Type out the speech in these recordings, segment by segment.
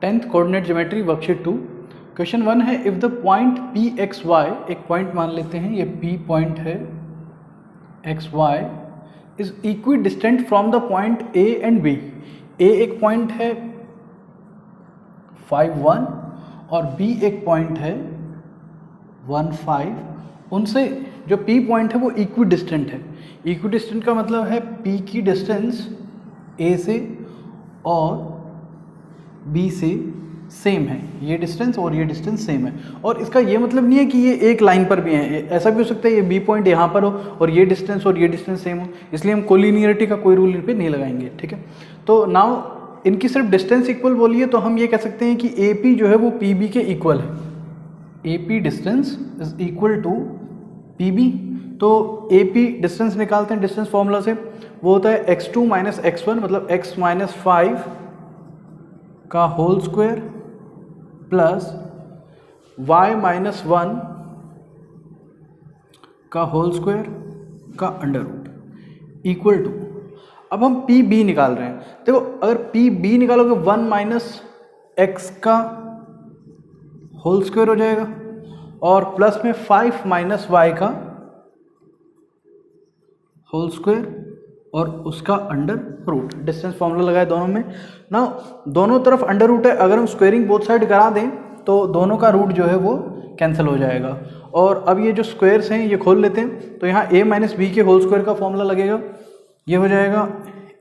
10th coordinate geometry worksheet 2 question 1 है if the point P X Y, एक point मान लेते हैं ये पी पॉइंट है, X Y is equidistant from the point A and B. A एक पॉइंट है 5 1 और बी एक पॉइंट है 1 5। उनसे जो पी पॉइंट है वो इक्वी डिस्टेंट है। इक्वी डिस्टेंट का मतलब है पी की डिस्टेंस ए से और बी से सेम है, ये डिस्टेंस और ये डिस्टेंस सेम है। और इसका ये मतलब नहीं है कि ये एक लाइन पर भी है, ऐसा भी हो सकता है ये बी पॉइंट यहाँ पर हो और ये डिस्टेंस सेम हो, इसलिए हम कोलिनियरिटी का कोई रूल इन पे नहीं लगाएंगे, ठीक है। तो नाउ इनकी सिर्फ डिस्टेंस इक्वल बोलिए तो हम ये कह सकते हैं कि ए पी जो है वो पी बी के इक्वल है। A P distance is equal to P B. तो ए पी डिस्टेंस निकालते हैं डिस्टेंस फॉर्मूला से, वो होता है x2 माइनस x1 मतलब x माइनस 5 का whole square plus y minus 1 का होल स्क्वायर का अंडर रूट इक्वल टू, अब हम पी बी निकाल रहे हैं। देखो अगर पी बी निकालोगे 1 माइनस एक्स का होल स्क्वायर हो जाएगा और प्लस में 5 माइनस वाई का होल स्क्वायर और उसका अंडर रूट। डिस्टेंस फॉर्मूला लगाए दोनों में ना, दोनों तरफ अंडर रूट है, अगर हम स्क्वेयरिंग बोथ साइड करा दें तो दोनों का रूट जो है वो कैंसिल हो जाएगा। और अब ये जो स्क्वायर्स हैं ये खोल लेते हैं, तो यहाँ a माइनस बी के होल स्क्वायर का फॉर्मूला लगेगा, ये हो जाएगा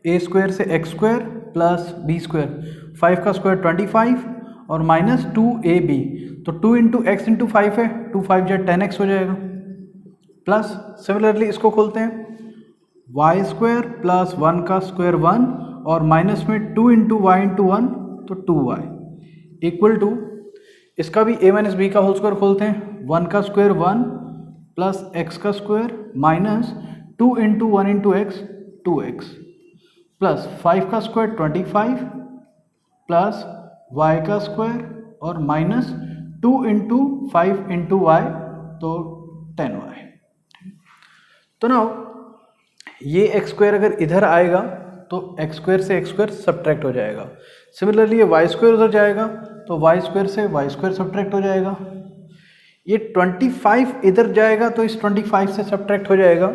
a स्क्वायर से x square plus b square, 5 का स्क्वायर 25 और माइनस 2ab, तो 2 इंटू एक्स इंटू 5 है, 2 5 जो 10x हो जाएगा, प्लस सिमिलरली इसको खोलते हैं y स्क्वायर प्लस 1 का स्क्वायर 1 और माइनस में 2 इंटू वाई इंटू 1 तो 2y इक्वल टू, इसका भी a माइनस बी का होल स्क्वायर खोलते हैं, 1 का स्क्वायर 1 प्लस x का square minus 2 into 1 into x 2x plus 5 का स्क्वायर 25 प्लस y का स्क्वायर और माइनस 2 इंटू 5 इंटू वाई तो 10y। तो ना ये एक्स स्क्वायर अगर इधर आएगा तो एक्स स्क्वायर से एक्स स्क्वायर सब्ट्रैक्ट हो जाएगा। सिमिलरली ये वाई स्क्वायर उधर जाएगा तो वाई स्क्वायर से वाई स्क्वायर सब्ट्रैक्ट हो जाएगा। ये 25 इधर जाएगा तो इस 25 से सब्ट्रैक्ट हो जाएगा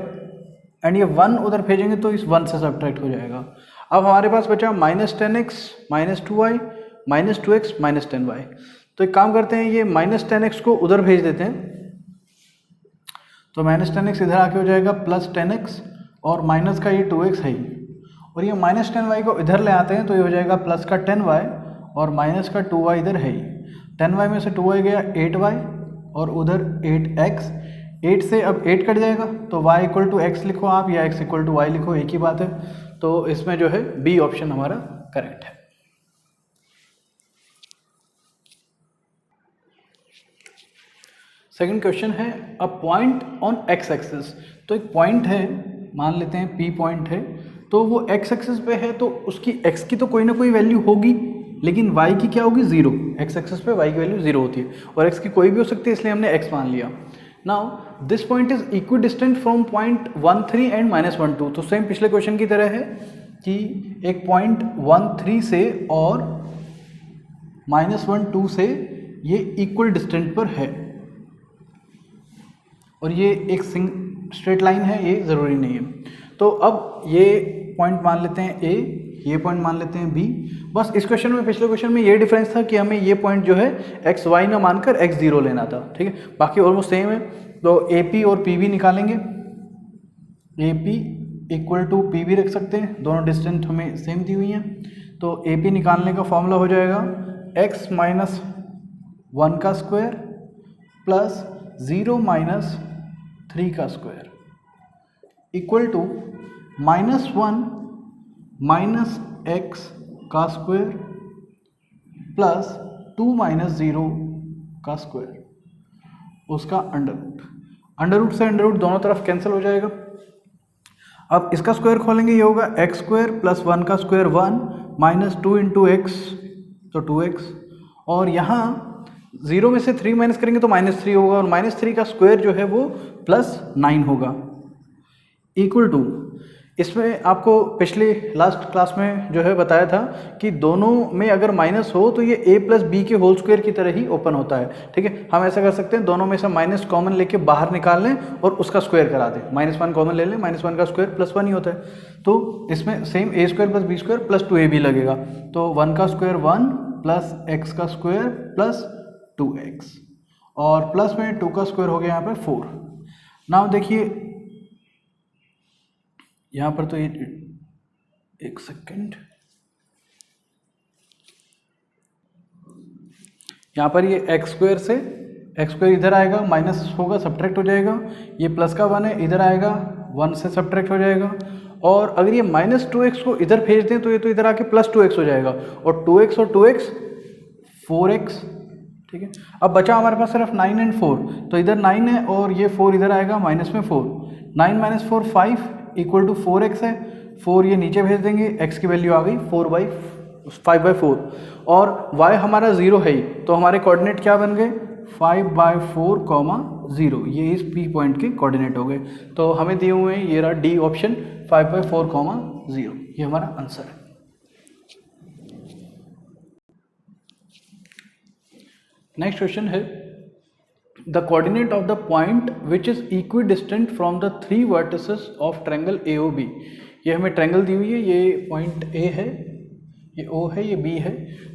एंड ये 1 उधर भेजेंगे तो इस 1 से सब्ट्रैक्ट हो जाएगा। अब हमारे पास बचा minus 10x minus 2y minus 2x minus 10y। तो एक काम करते हैं, ये माइनस 10x को उधर भेज देते हैं, तो माइनस 10x इधर आके हो जाएगा प्लस 10x और माइनस का ये 2x है ही, और ये माइनस 10y को इधर ले आते हैं तो ये हो जाएगा प्लस का 10y और माइनस का 2y इधर है ही। 10y में से 2y गया 8y और उधर 8x, 8 से अब 8 कट जाएगा तो y इक्वल टू एक्स लिखो आप या x इक्वल टू वाई लिखो, एक ही बात है। तो इसमें जो है बी ऑप्शन हमारा करेक्ट है। सेकंड क्वेश्चन है a point on x axis. तो एक पॉइंट है, मान लेते हैं P पॉइंट है, तो वो एक्स एक्सिस पे है तो उसकी x की तो कोई ना कोई वैल्यू होगी, लेकिन y की क्या होगी 0। एक्स एक्सिस पे y की वैल्यू 0 होती है और x की कोई भी हो सकती है, इसलिए हमने x मान लिया। Now this point is equidistant from point 1 3 and minus 1 2। तो सेम पिछले क्वेश्चन की तरह है कि एक पॉइंट 1 3 से और माइनस 1 2 से ये इक्वल डिस्टेंट पर है और ये एक स्ट्रेट लाइन है, ये ज़रूरी नहीं है। तो अब ये पॉइंट मान लेते हैं A, ये पॉइंट मान लेते हैं B। बस इस क्वेश्चन में पिछले क्वेश्चन में ये डिफरेंस था कि हमें ये पॉइंट जो है एक्स वाई ना मानकर x0 लेना था, ठीक है। बाकी ऑलमोस्ट सेम है, तो AP और PB निकालेंगे। AP इक्वल टू PB रख सकते हैं, दोनों डिस्टेंस हमें सेम दी हुई हैं। तो AP निकालने का फॉर्मूला हो जाएगा x माइनस 1 का स्क्वायर प्लस 0 माइनस 3 का square equal to minus 1 minus x का स्क्वायर प्लस 2 माइनस 0 का स्क्वायर, उसका अंडर रूट। अंडर रूट से अंडर रूट दोनों तरफ कैंसिल हो जाएगा। अब इसका स्क्वायर खोलेंगे, ये होगा एक्स स्क्वायर प्लस 1 का स्क्वायर 1 माइनस 2 इंटू एक्स तो 2x, और यहाँ 0 में से 3 माइनस करेंगे तो माइनस 3 होगा और माइनस 3 का स्क्वायर जो है वो प्लस 9 होगा इक्वल टू, इसमें आपको पिछले लास्ट क्लास में जो है बताया था कि दोनों में अगर माइनस हो तो ये a प्लस बी के होल स्क्वायर की तरह ही ओपन होता है। ठीक है, हम ऐसा कर सकते हैं, दोनों में से माइनस कॉमन लेके बाहर निकाल लें और उसका स्क्वायर करा दें। -1 कॉमन ले लें, -1 का स्क्वायर +1 ही होता है। तो इसमें same a square plus B square plus 2ab लगेगा। तो 1 का स्क्वायर 1 प्लस x का स्क्वायर प्लस 2x और प्लस में 2 का स्क्वायर हो गया यहाँ पे 4। नाउ देखिए यहाँ पर तो ये एक सेकेंड, यहाँ पर ये एक्स स्क्वायर से एक्स स्क्वायर इधर आएगा, माइनस होगा सब्ट्रैक्ट हो जाएगा, ये प्लस का 1 है इधर आएगा 1 से सब्ट्रैक्ट हो जाएगा। और अगर ये -2x को इधर भेज दें तो ये तो इधर आके +2x हो जाएगा और 2x और 2x 4x। ठीक है, अब बचा हमारे पास सिर्फ 9 एंड 4, तो इधर 9 है और ये 4 इधर आएगा माइनस में 4। 9 - 4 5 इक्वल टू 4x है, 4 ये नीचे भेज देंगे, x की वैल्यू आ गई 5/4 और y हमारा 0 है ही, तो हमारे कोऑर्डिनेट क्या बन गए 5/4, 0। ये इस P पॉइंट के कोऑर्डिनेट हो गए। तो हमें दिए हुए हैं ये रहा डी ऑप्शन 5/4, 0, ये हमारा आंसर है। नेक्स्ट क्वेश्चन है the coordinate of the point which is equidistant from the 3 vertices of triangle AOB। ये हमें ट्रायंगल दी हुई है, ये पॉइंट A है, ये O है, ये B है।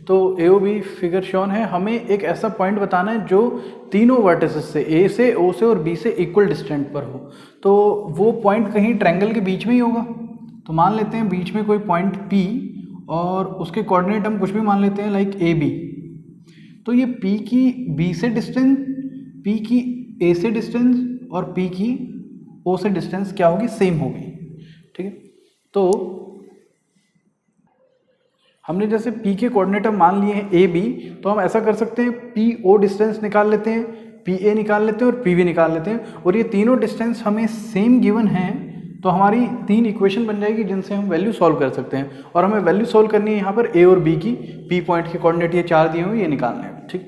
तो AOB फिगर शॉन है, हमें एक ऐसा पॉइंट बताना है जो तीनों वर्टिसेस से A से O से और B से इक्वल डिस्टेंट पर हो। तो वो पॉइंट कहीं ट्रायंगल के बीच में ही होगा। तो मान लेते हैं बीच में कोई पॉइंट P और उसके कोऑर्डिनेट हम कुछ भी मान लेते हैं लाइक AB। तो ये P की B से डिस्टेंस, P की A से डिस्टेंस और P की O से डिस्टेंस क्या होगी, सेम होगी। ठीक है, तो हमने जैसे P के कोऑर्डिनेट मान लिए हैं AB, तो हम ऐसा कर सकते हैं PO डिस्टेंस निकाल लेते हैं, PA निकाल लेते हैं और PB निकाल लेते हैं। और ये तीनों डिस्टेंस हमें सेम गिवन हैं, तो हमारी 3 इक्वेशन बन जाएगी जिनसे हम वैल्यू सॉल्व कर सकते हैं। और हमें वैल्यू सॉल्व करनी है यहाँ पर A और B की। P पॉइंट के कोऑर्डिनेट ये 4 दिए हुए, ये निकालने हैं। ठीक,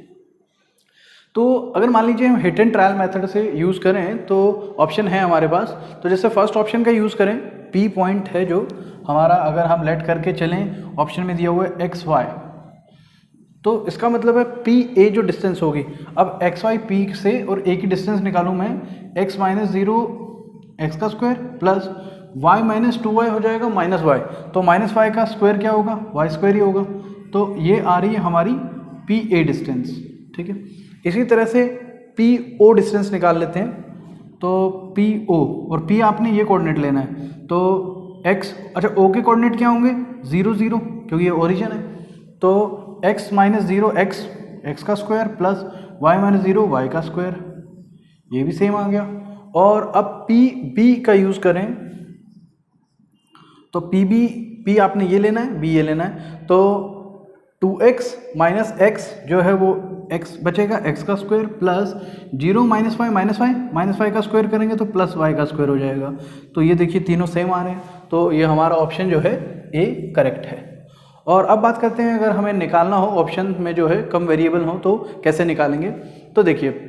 तो अगर मान लीजिए हम हिट एंड ट्रायल मेथड से यूज़ करें तो ऑप्शन है हमारे पास। तो जैसे फर्स्ट ऑप्शन का यूज़ करें, P पॉइंट है जो हमारा, अगर हम लेट करके चलें, ऑप्शन में दिया हुआ है XY, तो इसका मतलब है PA जो डिस्टेंस होगी। अब XY P से और A की डिस्टेंस निकालूं मैं, x - 0 x का स्क्वायर प्लस y - 2y हो जाएगा -y, तो -y का स्क्वायर क्या होगा, y स्क्वायर ही होगा। तो ये आ रही है हमारी PA डिस्टेंस। ठीक है, इसी तरह से PO डिस्टेंस निकाल लेते हैं। तो PO और P आपने ये कोऑर्डिनेट लेना है, तो x, अच्छा O के कोऑर्डिनेट क्या होंगे 0 0, क्योंकि ये ओरिजिन है। तो x - 0 x का स्क्वायर प्लस y - 0 y का स्क्वायर, ये भी सेम आ गया। और अब PB का यूज़ करें तो P आपने ये लेना है, B ये लेना है। तो 2x - x जो है वो x बचेगा, x का स्क्वायर प्लस 0 - y का स्क्वायर करेंगे तो प्लस y का स्क्वायर हो जाएगा। तो ये देखिए तीनों सेम आ रहे हैं, तो ये हमारा ऑप्शन जो है A करेक्ट है। और अब बात करते हैं अगर हमें निकालना हो ऑप्शन में जो है कम वेरिएबल हो तो कैसे निकालेंगे। तो देखिए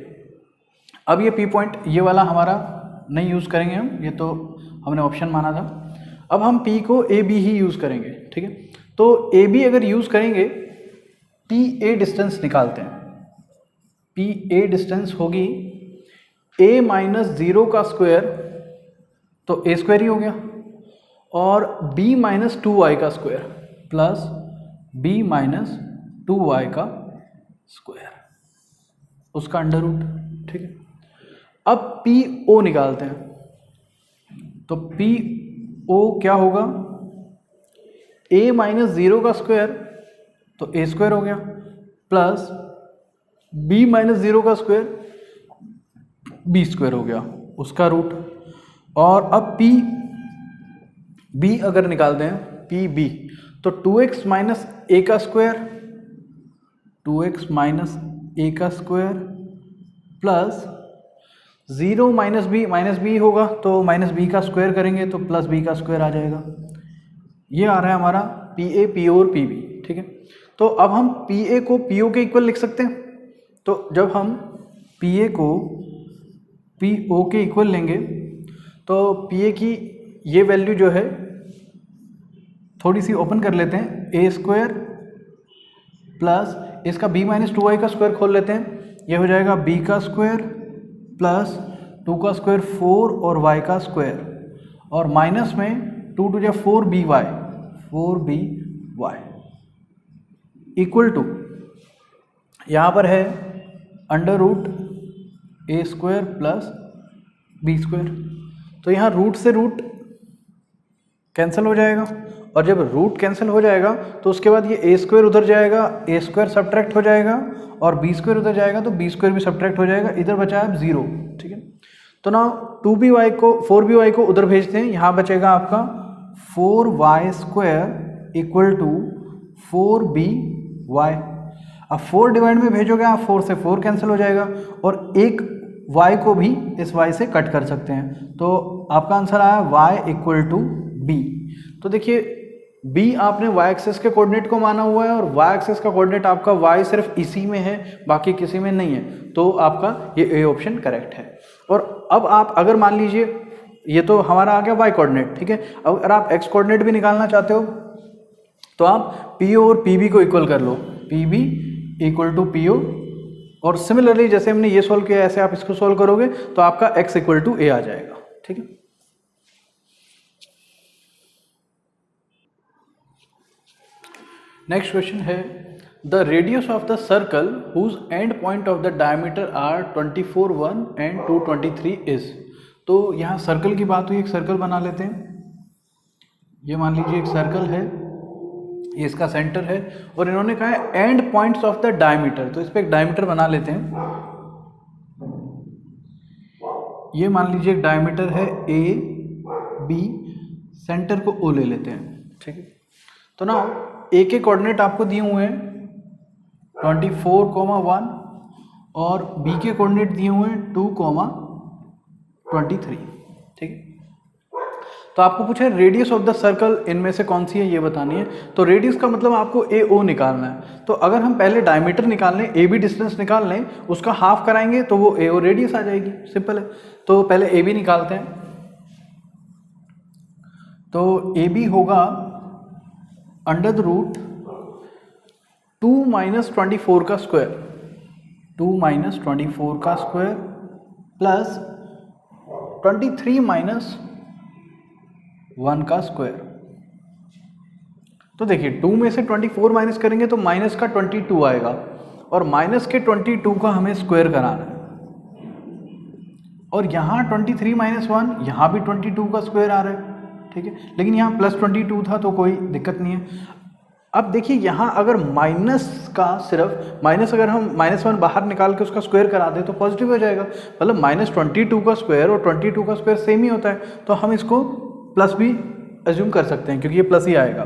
अब ये P पॉइंट ये वाला हमारा नहीं यूज़ करेंगे हम, ये तो हमने ऑप्शन माना था। अब हम P को AB ही यूज़ करेंगे। ठीक है, तो AB अगर यूज़ करेंगे, PA डिस्टेंस निकालते हैं। PA डिस्टेंस होगी A - 0 का स्क्वायर, तो A स्क्वायर ही हो गया, और B - 2y का स्क्वायर प्लस B - 2y का स्क्वायर, उसका अंडर रूट। ठीक है, अब PO निकालते हैं। तो PO क्या होगा, A - 0 का स्क्वायर, तो A स्क्वायर हो गया, प्लस B - 0 का स्क्वायर B स्क्वायर हो गया, उसका रूट। और अब B अगर निकालते हैं PB, तो 2x - a का स्क्वायर, 2x - a का स्क्वायर प्लस 0 - b होगा, तो -b का स्क्वायर करेंगे तो प्लस b का स्क्वायर आ जाएगा। ये आ रहा है हमारा PA, PO और PB। ठीक है, तो अब हम PA को PO के इक्वल लिख सकते हैं। तो जब हम PA को PO के इक्वल लेंगे तो PA की ये वैल्यू जो है थोड़ी सी ओपन कर लेते हैं, ए स्क्वायर प्लस इसका बी माइनस 2y का स्क्वायर खोल लेते हैं, ये हो जाएगा b का स्क्वायर प्लस 2 का स्क्वायर 4 और y का स्क्वायर, और माइनस में 2 टू जा 4by इक्वल टू यहाँ पर है अंडर रूट ए स्क्वायर प्लस बी स्क्वायर। तो यहाँ रूट से रूट कैंसिल हो जाएगा, और जब रूट कैंसिल हो जाएगा तो उसके बाद ये ए स्क्वायर उधर जाएगा, ए स्क्वायर सब्ट्रैक्ट हो जाएगा, और बी स्क्वायर उधर जाएगा तो बी स्क्वायर भी सब्ट्रैक्ट हो जाएगा, इधर बचा है 0। ठीक है, तो ना 4by को उधर भेजते हैं, यहाँ बचेगा आपका 4y square equal to 4by। अब 4 डिवाइड में भेजोगे आप, 4 से 4 कैंसिल हो जाएगा, और एक y को भी इस y से कट कर सकते हैं, तो आपका आंसर आया y इक्वल टू b। तो देखिए b आपने y एक्सेस के कोऑर्डिनेट को माना हुआ है, और y एक्सेस का कोऑर्डिनेट आपका y सिर्फ इसी में है, बाकी किसी में नहीं है, तो आपका ये ए ऑप्शन करेक्ट है। और अब आप अगर मान लीजिए ये तो हमारा आ गया y कोऑर्डिनेट, ठीक है, अगर आप x कोऑर्डिनेट भी निकालना चाहते हो तो आप PO और PB को इक्वल कर लो, PB इक्वल टू PO, और सिमिलरली जैसे हमने ये सॉल्व किया ऐसे आप इसको सॉल्व करोगे तो आपका x इक्वल टू a आ जाएगा। ठीक है, नेक्स्ट क्वेश्चन है the radius of the circle whose end point of the diameter are 24, 1 and 223 is. तो यहाँ सर्कल की बात हुई, एक सर्कल बना लेते हैं। ये मान लीजिए एक सर्कल है, ये इसका सेंटर है, और इन्होंने कहा है and points of the diameter, तो इस पर एक डायमीटर बना लेते हैं। ये मान लीजिए एक डायमीटर है ए बी, सेंटर को ओ ले लेते हैं। ठीक है, तो ना ए के कोऑर्डिनेट आपको दिए हुए हैं 24, 1 और बी के कोऑर्डिनेट दिए हुए हैं 2, 23। ठीक है, तो आपको पूछा है रेडियस ऑफ द सर्कल इनमें से कौन सी है ये बतानी है। तो रेडियस का मतलब आपको ए ओ निकालना है, तो अगर हम पहले डायमीटर निकाल लें, ए बी डिस्टेंस निकाल लें, उसका हाफ कराएंगे तो वो ए ओ रेडियस आ जाएगी, सिंपल है। तो पहले ए बी निकालते हैं, तो ए बी होगा अंडर द रूट 2 माइनस 24 का स्क्वायर, 2 माइनस 24 का स्क्वायर प्लस 23 माइनस 1 का स्क्वायर। तो देखिए 2 में से 24 माइनस करेंगे तो माइनस का 22 आएगा, और माइनस के 22 का हमें स्क्वायर कराना है, और यहाँ 23 माइनस 1, यहाँ भी 22 का स्क्वायर आ रहा है। ठीक है, लेकिन यहाँ प्लस 22 था तो कोई दिक्कत नहीं है। अब देखिए यहाँ अगर माइनस का सिर्फ माइनस, अगर हम -1 बाहर निकाल के उसका स्क्वायर करा दें तो पॉजिटिव हो जाएगा, मतलब -22 का स्क्वायर और 22 का स्क्वायर सेम ही होता है, तो हम इसको प्लस भी एज्यूम कर सकते हैं क्योंकि ये प्लस ही आएगा,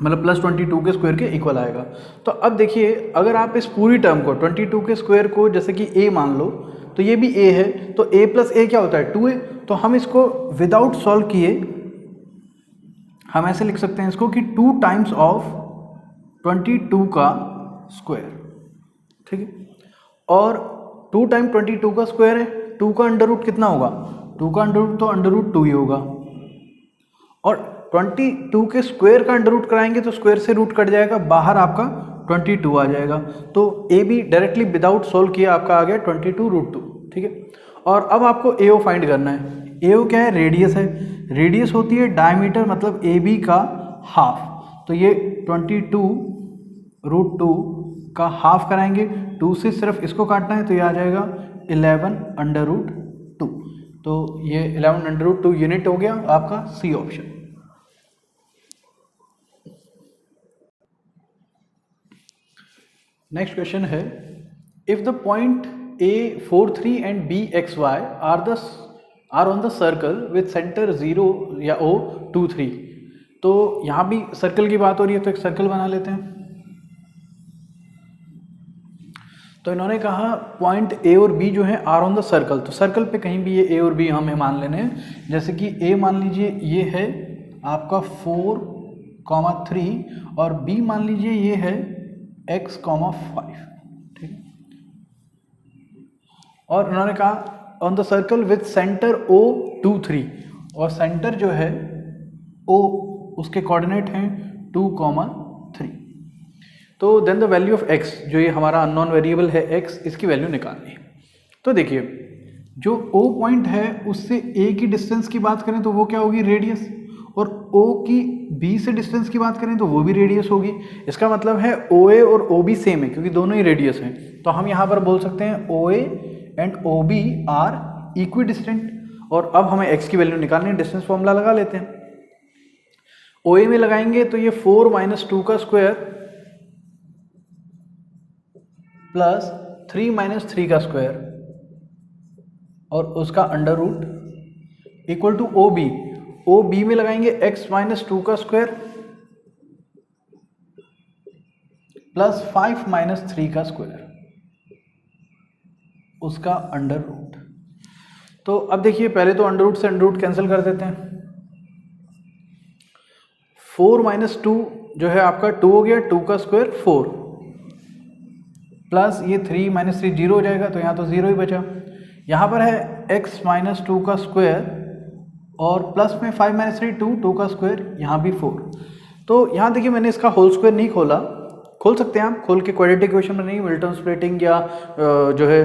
मतलब प्लस 22 के स्क्वायर के इक्वल आएगा। तो अब देखिए अगर आप इस पूरी टर्म को 22 के स्क्वायर को जैसे कि a मान लो, तो ये भी a है, तो a प्लस a क्या होता है 2a, तो हम इसको विदाउट सॉल्व किए हम ऐसे लिख सकते हैं इसको कि 2 टाइम्स ऑफ 22 का स्क्वायर। ठीक है, और 2 टाइम 22 का स्क्वायर है, 2 का अंडर रूट कितना होगा, 2 का अंडर रूट तो अंडर रूट 2 ही होगा, और 22 के स्क्वायर का अंडर रूट कराएंगे तो स्क्वायर से रूट कट जाएगा, बाहर आपका 22 आ जाएगा। तो A be directly without solve किया आपका आ गया 22√2। ठीक है, और अब आपको ए ओ फाइंड करना है। ए ओ क्या है, रेडियस है, रेडियस होती है डायमीटर मतलब ए बी का हाफ, तो ये 22√2 का हाफ कराएंगे, 2 से सिर्फ इसको काटना है तो ये आ जाएगा 11√2। तो ये 11√2 यूनिट हो गया आपका सी ऑप्शन। नेक्स्ट क्वेश्चन है if the point A43 and BXY are on the circle with centre 0 या O 2, 3। तो यहाँ भी सर्कल की बात हो रही है, तो एक सर्कल बना लेते हैं। तो इन्होंने कहा पॉइंट A और B जो है आर ऑन द सर्कल, तो सर्कल पे कहीं भी ये A और B हमें मान लेने हैं। जैसे कि A मान लीजिए ये है आपका 4, 3 और B मान लीजिए ये है x, 5। ठीक है, और उन्होंने कहा on the circle with centre O 2, 3, और सेंटर जो है ओ, उसके कोऑर्डिनेट हैं 2, 3। तो then the value of x, जो ये हमारा अननोन वेरिएबल है x, इसकी वैल्यू निकालनी है। तो देखिए जो O पॉइंट है उससे A की डिस्टेंस की बात करें तो वो क्या होगी, रेडियस, और O की B से डिस्टेंस की बात करें तो वो भी रेडियस होगी। इसका मतलब है OA और OB सेम है क्योंकि दोनों ही रेडियस हैं। तो हम यहाँ पर बोल सकते हैं OA and OB are equidistant. और अब हमें x की वैल्यू निकालनी है, डिस्टेंस फॉर्मूला लगा लेते हैं। OA में लगाएंगे तो ये 4 - 2 का स्क्वायर प्लस 3 - 3 का स्क्वायर और उसका under root equal to OB। OB में लगाएंगे x - 2 का स्क्वायर प्लस 5 - 3 का स्क्वायर, उसका अंडर रूट। तो अब देखिए पहले तो अंडर रूट से अंडर रूट कैंसिल कर देते हैं। 4 - 2 जो है आपका 2 हो गया, 2 का स्क्वायर 4 प्लस ये 3 - 3 0 हो जाएगा, तो यहाँ तो 0 ही बचा। यहाँ पर है x - 2 का स्क्वायर और प्लस में 5 - 3 2 का स्क्वायर, यहाँ भी 4। तो यहाँ देखिए मैंने इसका होल स्क्वायर नहीं खोला, खोल सकते हैं आप, खोल के क्वाड्रेटिक इक्वेशन में नहीं, विल्टन स्प्लिटिंग या जो है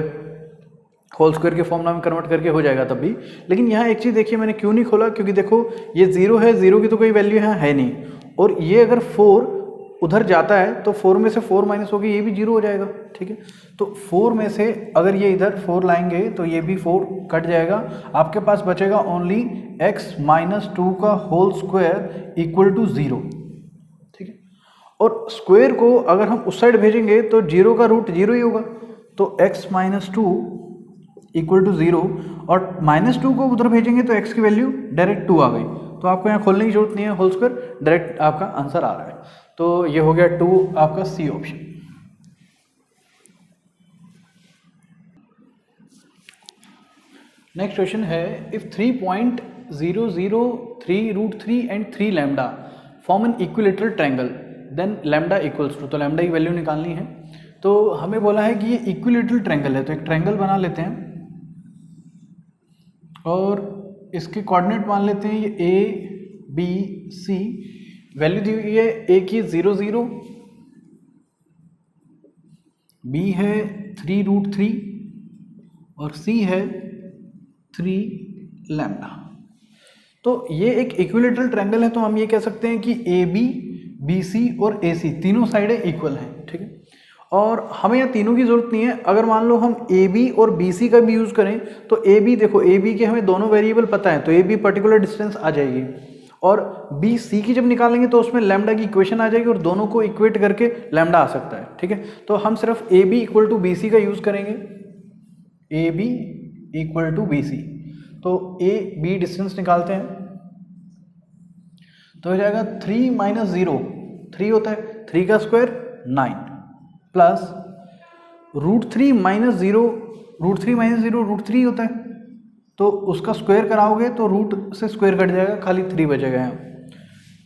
होल स्क्वायर के फॉर्मूला में कन्वर्ट करके हो जाएगा तब भी। लेकिन यहाँ एक चीज़ देखिए मैंने क्यों नहीं खोला, क्योंकि देखो ये 0 है, 0 की तो कोई वैल्यू यहाँ है नहीं, और ये अगर 4 उधर जाता है तो 4 में से 4 माइनस होगी, ये भी 0 हो जाएगा। ठीक है, तो 4 में से अगर ये इधर 4 लाएंगे तो ये भी 4 कट जाएगा, आपके पास बचेगा ओनली x - 2 का होल स्क्वायर इक्वल टू 0। ठीक है, और स्क्वायर को अगर हम उस साइड भेजेंगे तो 0 का रूट 0 ही होगा, तो x - 2 इक्वल टू 0, और -2 को उधर भेजेंगे तो x की वैल्यू डायरेक्ट 2 आ गई। तो आपको यहाँ खोलने की जरूरत नहीं है, होल स्क्वायर डायरेक्ट आपका आंसर आ रहा है। तो ये हो गया 2 आपका सी ऑप्शन। नेक्स्ट क्वेश्चन है, if 3.003√3 and 3 lambda form an equilateral triangle then lambda equals to, तो लैम्डा की वैल्यू निकालनी है। तो हमें बोला है कि ये इक्विलेटरल ट्रायंगल है, तो एक ट्रायंगल बना लेते हैं और इसके कोऑर्डिनेट मान लेते हैं ये ABC, वैल्यू दी हुई है A की 0 0, B है 3√3 और C है 3 लैम्डा। तो ये एक इक्विलेटरल ट्रायंगल है, तो हम ये कह सकते हैं कि AB, BC और AC तीनों साइडें इक्वल हैं। ठीक है, और हमें यहाँ तीनों की जरूरत नहीं है। अगर मान लो हम AB और BC का भी यूज़ करें तो AB, देखो AB के हमें दोनों वेरिएबल पता है, तो AB पर्टिकुलर डिस्टेंस आ जाएगी, और BC की जब निकालेंगे तो उसमें लैम्डा की इक्वेशन आ जाएगी और दोनों को इक्वेट करके लैम्डा आ सकता है। ठीक है, तो हम सिर्फ AB इक्वल टू BC का यूज़ करेंगे, AB इक्वल टू BC। तो AB डिस्टेंस निकालते हैं तो हो जाएगा 3 - 0, 3 होता है, 3 का स्क्वायर 9 प्लस √3 - 0, √3 - 0 √3 होता है, तो उसका स्क्वायर कराओगे तो रूट से स्क्वायर कट जाएगा, खाली 3 बचेगा यहाँ,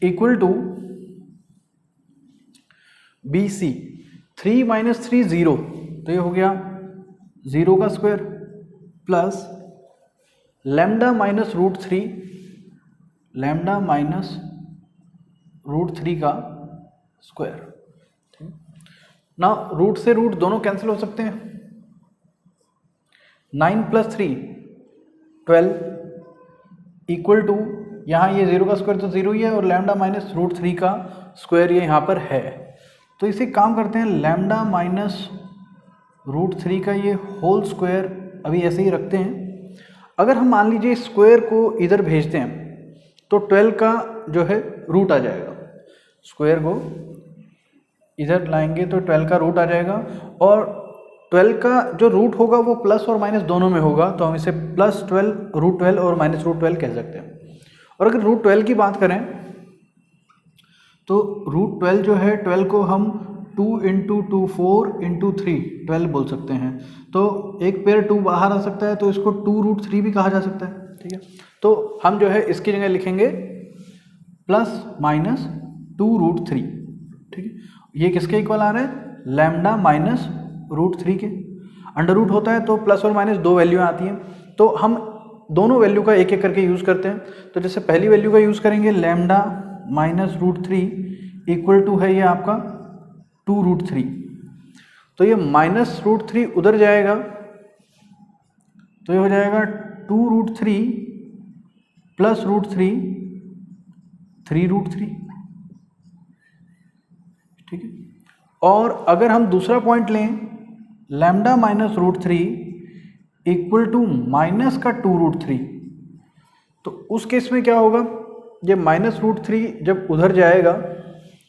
इक्वल टू BC 3 - 3 0, तो ये हो गया 0 का square plus lambda minus √3, lambda minus √3 का स्क्वायर। ना रूट से रूट दोनों कैंसिल हो सकते हैं, 9 + 3 12 इक्वल टू, यहाँ ये 0 का स्क्वायर तो 0 ही है और लैम्डा माइनस √3 का स्क्वायर ये यहाँ पर है। तो इसे काम करते हैं, लैम्डा माइनस √3 का ये होल स्क्वायर अभी ऐसे ही रखते हैं। अगर हम मान लीजिए स्क्वायर को इधर भेजते हैं तो 12 का जो है रूट आ जाएगा, स्क्वायर को इधर लाएंगे तो 12 का रूट आ जाएगा, और 12 का जो रूट होगा वो प्लस और माइनस दोनों में होगा, तो हम इसे +12 √12 और -√12 कह सकते हैं। और अगर √12 की बात करें तो √12 जो है 12 को हम 2 × 2 4 × 3 12 बोल सकते हैं। तो एक पेयर 2 बाहर आ सकता है तो इसको 2√3 भी कहा जा सकता है। ठीक है, तो हम जो है इसकी जगह लिखेंगे +- 2√3। ठीक है, ये किसके इक्वल आ रहा है, लैम्डा माइनस √3 के। अंडर रूट होता है तो प्लस और माइनस दो वैल्यू आती हैं, तो हम दोनों वैल्यू का एक एक करके यूज़ करते हैं। तो जैसे पहली वैल्यू का यूज़ करेंगे, lambda minus root three equal to है ये आपका 2√3। तो ये माइनस रूट थ्री उधर जाएगा तो ये हो जाएगा 2√3 प्लस रूट थ्री 3√3, ठीक है। और अगर हम दूसरा पॉइंट लें, lambda minus root three equal to minus का 2√3, तो उस केस में क्या होगा, ये माइनस रूट थ्री जब उधर जाएगा,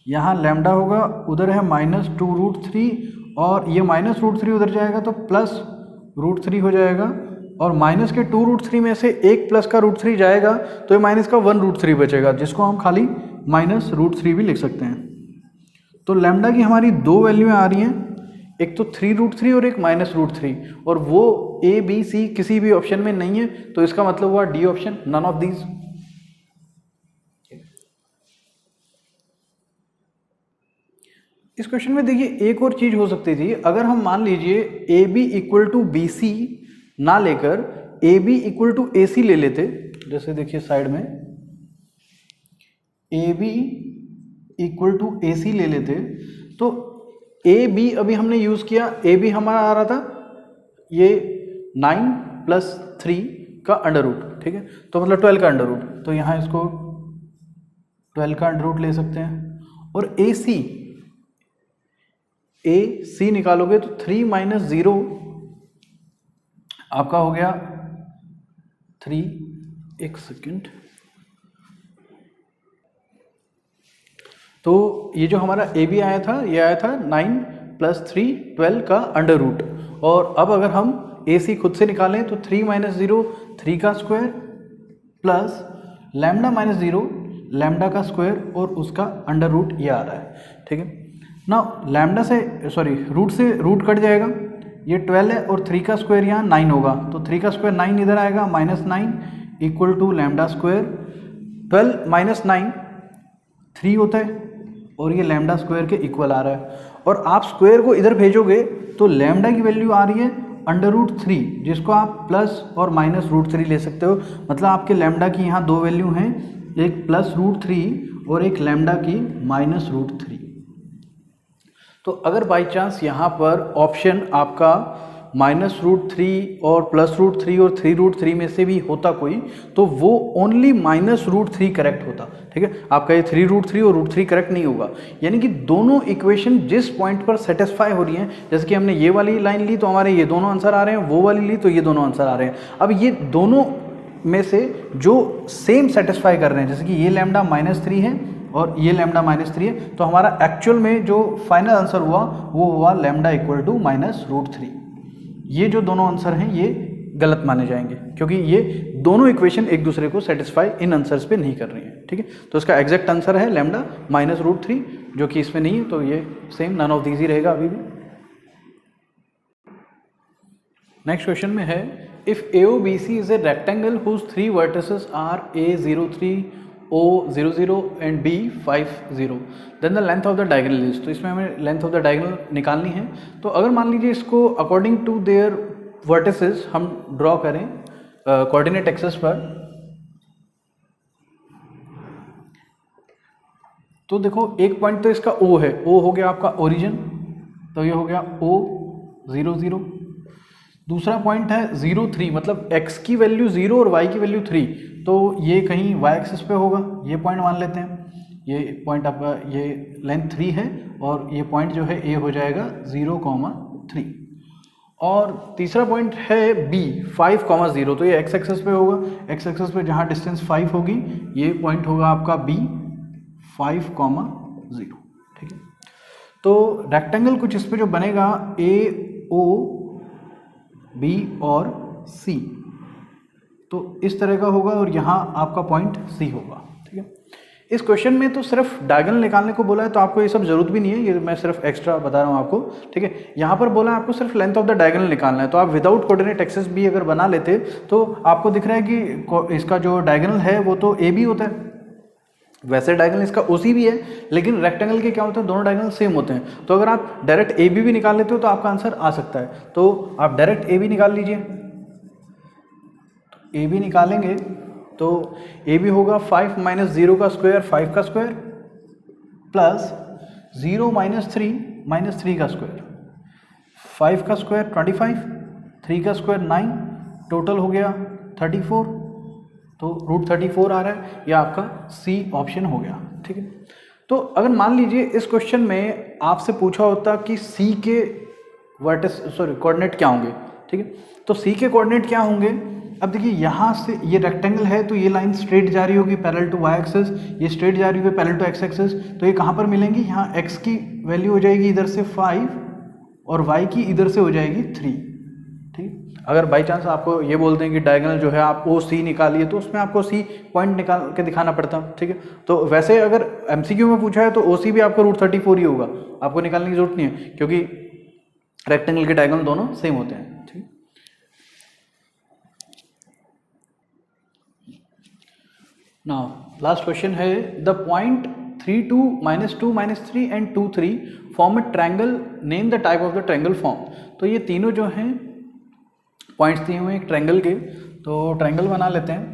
यहाँ लैम्डा होगा, उधर है माइनस 2√3, और ये माइनस रूट थ्री उधर जाएगा तो प्लस रूट थ्री हो जाएगा, और माइनस के 2√3 में से एक प्लस का रूट थ्री जाएगा तो ये माइनस का 1√3 बचेगा, जिसको हम खाली माइनस रूट थ्री भी लिख सकते हैं। तो लैम्डा की हमारी दो वैल्यू आ रही हैं, एक तो 3√3 और एक माइनस रूट थ्री, और वो ए बी सी किसी भी ऑप्शन में नहीं है, तो इसका मतलब हुआ D option, none of these. इस क्वेश्चन में देखिए एक और चीज हो सकती थी, अगर हम मान लीजिए A B equal to B C ना लेकर A B equal to A C ले लेते, जैसे देखिए साइड में A B equal to A C ले लेते, तो ए बी अभी हमने यूज किया, ए बी हमारा आ रहा था ये 9 प्लस 3 का अंडर रूट, ठीक है, तो मतलब 12 का अंडर रूट, तो यहाँ इसको 12 का अंडर रूट ले सकते हैं। और ए सी निकालोगे तो 3 माइनस 0 आपका हो गया 3, एक सेकेंड, तो ये जो हमारा ए बी आया था, ये आया था 9 प्लस 3 12 का अंडर रूट। और अब अगर हम ए सी खुद से निकालें तो 3 माइनस 0 3 का square plus lambda minus 0 lambda का स्क्वायर और उसका अंडर रूट ये आ रहा है, ठीक है ना। लैम्डा से रूट से रूट कट जाएगा, ये 12 है और 3 का स्क्वायर यहाँ 9 होगा, तो 3 का स्क्वायर 9 इधर आएगा, minus 9 equal to lambda square, 12 minus 9 3 होता है, और ये लैम्डा स्क्वायर के इक्वल आ रहा है। और आप स्क्वायर को इधर भेजोगे तो लैम्डा की वैल्यू आ रही है अंडर रूट 3, जिसको आप प्लस और माइनस रूट 3 ले सकते हो, मतलब आपके लैम्डा की यहाँ दो वैल्यू हैं, एक प्लस रूट 3 और एक लैम्डा की माइनस रूट 3। तो अगर बाई चांस यहाँ पर ऑप्शन आपका माइनस रूट 3 और प्लस रूट 3 और 3√3 में से भी होता कोई, तो वो ओनली माइनस रूट 3 करेक्ट होता, ठीक है। आपका ये 3√3 और रूट 3 करेक्ट नहीं होगा, यानी कि दोनों इक्वेशन जिस पॉइंट पर सेटिस्फाई हो रही हैं, जैसे कि हमने ये वाली लाइन ली तो हमारे ये दोनों आंसर आ रहे हैं, वो वाली ली तो ये दोनों आंसर आ रहे हैं। अब ये दोनों में से जो सेम सेटिस्फाई कर रहे हैं, जैसे कि ये लैम्डा माइनस 3 है और ये लैम्डा माइनस 3 है, तो हमारा एक्चुअल में जो फाइनल आंसर हुआ वो हुआ lambda equal to minus root 3। ये जो दोनों आंसर हैं ये गलत माने जाएंगे, क्योंकि ये दोनों इक्वेशन एक दूसरे को सेटिस्फाई इन आंसर्स पे नहीं कर रही हैं, ठीक है। तो इसका एग्जैक्ट आंसर है लैम्डा माइनस रूट 3, जो कि इसमें नहीं है, तो ये सेम नन ऑफ दीज ही रहेगा अभी भी। नेक्स्ट क्वेश्चन में है, if AOBC is a rectangle whose 3 vertices are A03 O00 and B50, then the length of the diagonal is. तो इसमें हमें लेंथ ऑफ द डायगोनल निकालनी है। तो अगर मान लीजिए इसको अकॉर्डिंग टू देयर वर्टिसेस हम ड्रॉ करें कोऑर्डिनेट एक्सिस पर, तो देखो एक पॉइंट तो इसका O है, O हो गया आपका ओरिजिन, तो ये हो गया O00। दूसरा पॉइंट है 0,3, मतलब x की वैल्यू 0 और y की वैल्यू 3, तो ये कहीं y एक्सिस पे होगा, ये पॉइंट मान लेते हैं। ये पॉइंट आपका ये लेंथ 3 है और ये पॉइंट जो है a हो जाएगा 0,3। और तीसरा पॉइंट है b 5,0, तो ये x एक्सिस पे होगा, x एक्सिस पे जहाँ डिस्टेंस 5 होगी ये पॉइंट होगा आपका b 5,0, ठीक है। तो रेक्टेंगल कुछ इस पे जो बनेगा AO B और C, तो इस तरह का होगा और यहाँ आपका पॉइंट C होगा, ठीक है। इस क्वेश्चन में तो सिर्फ डायगोनल निकालने को बोला है, तो आपको ये सब जरूरत भी नहीं है, ये मैं सिर्फ एक्स्ट्रा बता रहा हूँ आपको, ठीक है। यहाँ पर बोला है आपको सिर्फ लेंथ ऑफ द डायगोनल निकालना है, तो आप विदाउट कोऑर्डिनेट एक्सिस भी अगर बना लेते तो आपको दिख रहा है कि इसका जो डायगोनल है वो तो AB होता है, वैसे डायगोनल इसका OC भी है, लेकिन रेक्टेंगल के क्या होते हैं, दोनों डायगोनल सेम होते हैं। तो अगर आप डायरेक्ट AB भी निकाल लेते हो तो आपका आंसर आ सकता है, तो आप डायरेक्ट AB निकाल लीजिए। तो ए बी निकालेंगे तो ए बी होगा 5 माइनस 0 का स्क्वायर 5 का स्क्वायर प्लस 0 माइनस 3 का स्क्वायर, 5 का स्क्वायर 25, 3 का स्क्वायर 9, टोटल हो गया 34, तो रूट 34 आ रहा है। यह आपका सी ऑप्शन हो गया। ठीक है, तो अगर मान लीजिए इस क्वेश्चन में आपसे पूछा होता कि सी के कोऑर्डिनेट क्या होंगे। ठीक है, तो सी के कोऑर्डिनेट क्या होंगे। अब देखिए यहाँ से ये रेक्टेंगल है तो ये लाइन स्ट्रेट जा रही होगी पैरेलल टू वाई एक्सिस, ये स्ट्रेट जा रही होगी पैरेलल टू एक्स एक्सिस, तो ये कहाँ पर मिलेंगी, यहाँ एक्स की वैल्यू हो जाएगी इधर से 5 और वाई की इधर से हो जाएगी 3। ठीक, अगर बाई चांस आपको ये बोलते हैं कि डायगोनल जो है आप ओ सी निकालिए तो उसमें आपको सी पॉइंट निकाल के दिखाना पड़ता। ठीक है, तो वैसे अगर एमसीक्यू में पूछा है तो ओ सी भी आपको रूट 34 ही होगा, आपको निकालने की जरूरत नहीं है क्योंकि रेक्टेंगल के डायगोनल दोनों सेम होते हैं। ठीक, नाउ लास्ट क्वेश्चन है the point 3 2 -2 -3 and 2 3 form a triangle, name the type of the triangle form. तो ये तीनों जो हैं पॉइंट्स दिए हुए हैं एक ट्रायंगल के, तो ट्रायंगल बना लेते हैं।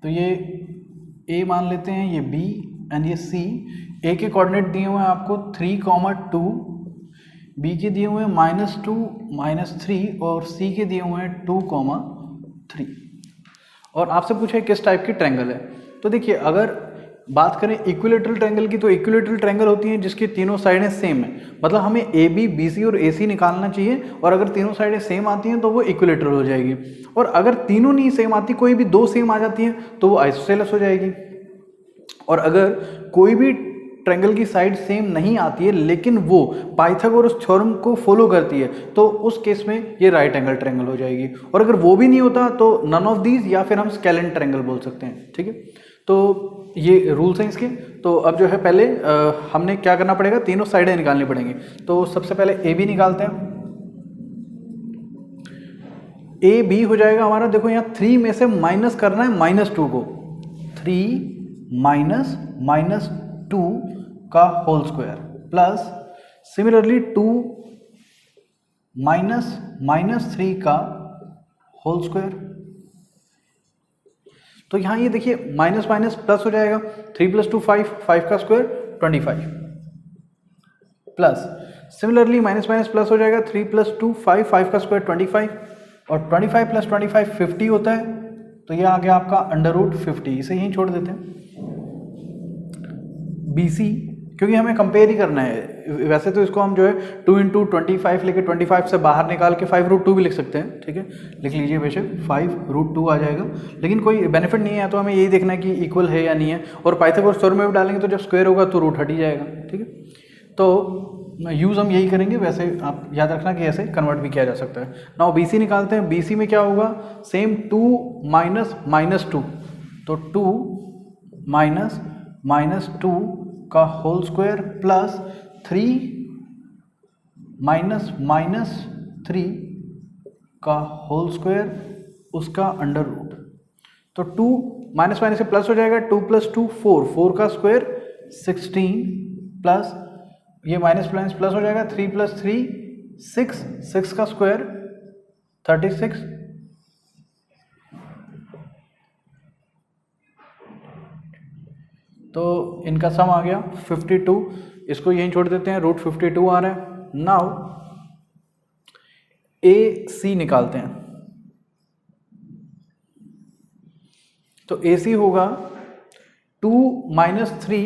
तो ये ए मान लेते हैं, ये बी एंड ये सी। ए के कोऑर्डिनेट दिए हुए हैं आपको 3, 2, बी के दिए हुए हैं -2, -3 और सी के दिए हुए हैं 2, 3। और आपसे पूछा है किस टाइप की ट्रायंगल है। तो देखिए अगर बात करें इक्विलेटरल ट्रायंगल की, तो इक्विलेटरल ट्रायंगल होती हैं जिसकी तीनों साइडें सेम है, मतलब हमें ए बी बी सी और ए सी निकालना चाहिए, और अगर तीनों साइडें सेम आती हैं तो वो इक्विलेटरल हो जाएगी, और अगर तीनों नहीं सेम आती, कोई भी दो सेम आ जाती हैं तो वो आइसोसेलेस हो जाएगी। और अगर कोई भी ट्रायंगल की साइड सेम नहीं आती है लेकिन वो पाइथागोरस थ्योरम को फॉलो करती है तो उस केस में ये राइट एंगल ट्रायंगल हो जाएगी, और अगर वो भी नहीं होता तो नन ऑफ दीज, या फिर हम स्केलेन ट्रायंगल बोल सकते हैं। ठीक है, तो ये रूल्स हैं इसके। तो अब जो है पहले हमने क्या करना पड़ेगा, तीनों साइडें निकालनी पड़ेंगी। तो सबसे पहले ए बी निकालते हैं। ए बी हो जाएगा हमारा, देखो यहाँ 3 में से माइनस करना है -2 को, 3 माइनस -2 का होल स्क्वायर प्लस सिमिलरली 2 -3 का होल स्क्वायर। तो यहाँ ये देखिए माइनस माइनस प्लस हो जाएगा, 3 + 2 5, 5 का square 25 plus similarly minus minus plus हो जाएगा, 3 + 2 5, 5 का स्क्वायर 25 और 25 + 25 50 होता है। तो ये आ गया आपका √50, इसे यहीं छोड़ देते हैं। BC क्योंकि हमें कंपेयर ही करना है, वैसे तो इसको हम जो है 2 × 25 लेके 25 से बाहर निकाल के 5√2 भी लिख सकते हैं। ठीक है, लिख लीजिए बेशक 5√2 आ जाएगा, लेकिन कोई बेनिफिट नहीं है, तो हमें यही देखना है कि इक्वल है या नहीं है। और पाइथागोरस थ्योरम में भी डालेंगे तो जब स्क्वायर होगा तो रूट हट ही जाएगा। ठीक है, तो यूज़ हम यही करेंगे, वैसे आप याद रखना कि ऐसे कन्वर्ट भी किया जा सकता है। नाउ BC निकालते हैं। BC में क्या होगा, सेम 2 -2, तो 2 -2 का होल स्क्वायर प्लस 3 -3 का होल स्क्वायर, उसका अंडर रूट। तो 2 माइनस से प्लस हो जाएगा, 2 + 2 4, 4 का स्क्वायर 16 प्लस ये माइनस प्लस हो जाएगा, 3 + 3 6, 6 का स्क्वायर 36 तो इनका सम आ गया 52। इसको यहीं छोड़ देते हैं, √52 आ रहा है। नाउ AC निकालते हैं। तो AC होगा 2 - 3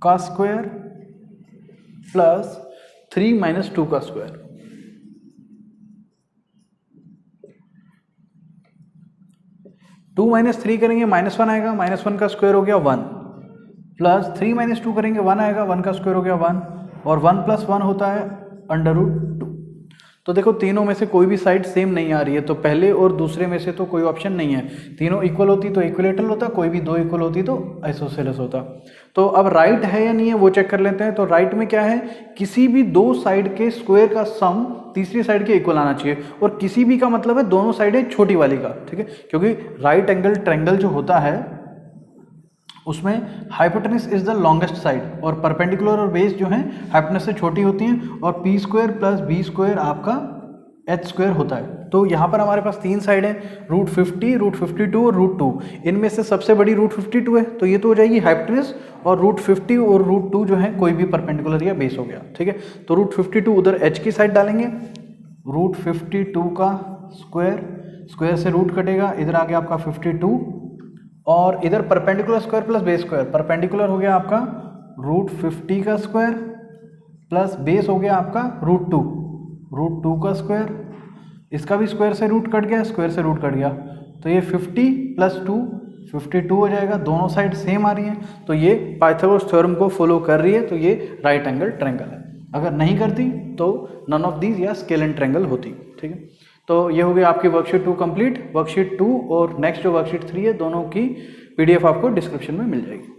का स्क्वायर प्लस 3 - 2 का स्क्वायर। टू -3 करेंगे -1 आएगा, -1 का स्क्वायर हो गया 1 प्लस 3 - 2 करेंगे 1 आएगा, 1 का स्क्वायर हो गया 1 और 1 + 1 होता है √2। तो देखो तीनों में से कोई भी साइड सेम नहीं आ रही है, तो पहले और दूसरे में से तो कोई ऑप्शन नहीं है। तीनों इक्वल होती तो इक्विलेटरल होता, कोई भी दो इक्वल होती तो आइसोसेलेस होता। तो अब राइट है या नहीं है वो चेक कर लेते हैं। तो राइट में क्या है, किसी भी दो साइड के स्क्वायर का सम तीसरी साइड के इक्वल आना चाहिए, और किसी भी का मतलब है दोनों साइडें छोटी वाली का। ठीक है, क्योंकि राइट एंगल ट्रायंगल जो होता है उसमें hypotenuse is the longest side और परपेंडिकुलर और बेस जो है हाइपोटेनस से छोटी होती हैं और P square plus B square आपका एच स्क्वायर होता है। तो यहाँ पर हमारे पास तीन साइड है, रूट 50, रूट 52 और रूट 2। इनमें से सबसे बड़ी रूट 52 है, तो ये तो हो जाएगी हाइपोटेनस, और रूट 50 और रूट 2 जो है कोई भी परपेंडिकुलर या बेस हो गया, ठीक है। तो रूट 52 उधर एच की साइड डालेंगे, रूट 52 का स्क्वायर, स्क्वायर से रूट कटेगा, इधर आ गया आपका 52 और इधर perpendicular square plus base square, perpendicular हो गया आपका रूट 50 का स्क्वायर प्लस बेस हो गया आपका रूट 2 का स्क्वायर, इसका भी स्क्वायर से रूट कट गया, स्क्वायर से रूट कट गया, तो ये 50 प्लस 2 52 हो जाएगा। दोनों साइड सेम आ रही हैं, तो ये पाइथागोरस थ्योरम को फॉलो कर रही है, तो ये राइट एंगल ट्रायंगल है। अगर नहीं करती तो नन ऑफ दीज या स्केल एंड ट्रायंगल होती, ठीक है। तो ये हो गई आपकी वर्कशीट 2 कंप्लीट। वर्कशीट 2 और नेक्स्ट जो वर्कशीट 3 है, दोनों की PDF आपको डिस्क्रिप्शन में मिल जाएगी।